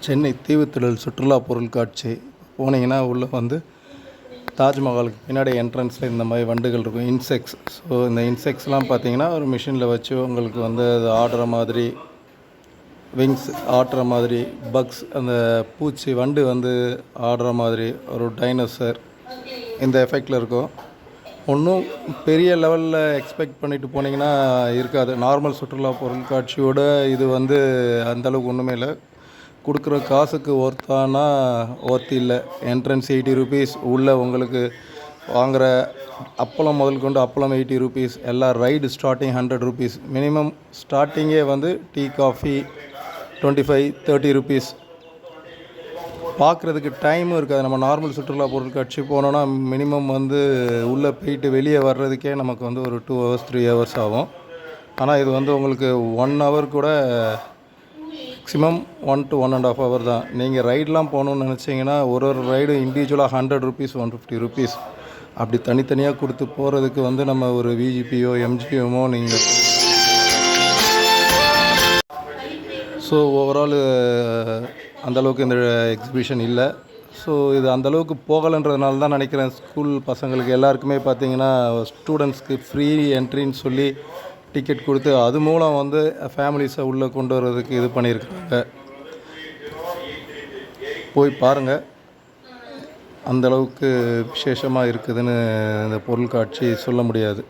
சென்னை தீவுத்திடல் சுற்றுலா பொருட்காட்சி போனீங்கன்னா உள்ளே வந்து தாஜ்மஹாலுக்கு பின்னாடி என்ட்ரன்ஸில் இந்த மாதிரி வண்டுகள் இருக்கும், இன்செக்ட்ஸ். ஸோ இந்த இன்செக்ட்ஸ்லாம் பார்த்தீங்கன்னா ஒரு மிஷினில் வச்சு உங்களுக்கு வந்து அது ஆடுற மாதிரி, விங்ஸ் ஆட்டுற மாதிரி, பக்ஸ் அந்த பூச்சி வண்டு வந்து ஆடுற மாதிரி, ஒரு டைனோசர் இந்த எஃபெக்டில் இருக்கும். ஒன்றும் பெரிய லெவலில் எக்ஸ்பெக்ட் பண்ணிட்டு போனீங்கன்னா இருக்காது. நார்மல் சுற்றுலா பொருட்காட்சியோட இது வந்து அந்தளவுக்கு ஒன்றுமே இல்லை. கொடுக்குற காசுக்கு ஒர்த்தானா ஒர்த் இல்லை. என்ட்ரன்ஸ் 80 ருபீஸ், உள்ளே உங்களுக்கு வாங்குகிற அப்பளம் முதல் கொண்டு அப்பளம் 80 ருபீஸ், எல்லா ரைடு ஸ்டார்டிங் 100 ருபீஸ். மினிமம் ஸ்டார்டிங்கே வந்து டீ காஃபி 25-30 ருபீஸ். பார்க்குறதுக்கு டைமும் இருக்காது. நம்ம நார்மல் சுற்றுலா பொருட்காட்சி போனோன்னா மினிமம் வந்து உள்ளே போயிட்டு வெளியே வர்றதுக்கே நமக்கு வந்து ஒரு 2 hours 3 hours ஆகும். ஆனால் இது வந்து உங்களுக்கு 1 hour கூட, மேக்ஸிமம் 1 to 1.5 hour தான். நீங்கள் ரைடெலாம் போகணுன்னு நினச்சிங்கன்னா ஒரு ரைடு இண்டிவிஜுவலாக 100 ருபீஸ் 150 ருபீஸ் அப்படி தனித்தனியாக கொடுத்து போகிறதுக்கு வந்து நம்ம ஒரு விஜிபியோ எம்ஜிஎம்மோ நீங்கள். ஸோ ஓவரால் அந்தளவுக்கு இந்த எக்ஸிபிஷன் இல்லை. ஸோ இது அந்தளவுக்கு போகலைன்றதுனால தான் நினைக்கிறேன். ஸ்கூல் பசங்களுக்கு எல்லாருக்குமே பார்த்திங்கன்னா ஸ்டூடெண்ட்ஸ்க்கு ஃப்ரீ என்ட்ரின்னு சொல்லி டிக்கெட் கொடுத்து அது மூலம் வந்து ஃபேமிலிஸை உள்ளே கொண்டு வர்றதுக்கு இது பண்ணியிருக்காங்க. போய் பாருங்கள், அந்தளவுக்கு விசேஷமாக இருக்குதுன்னு இந்த பொருட்காட்சி சொல்ல முடியாது.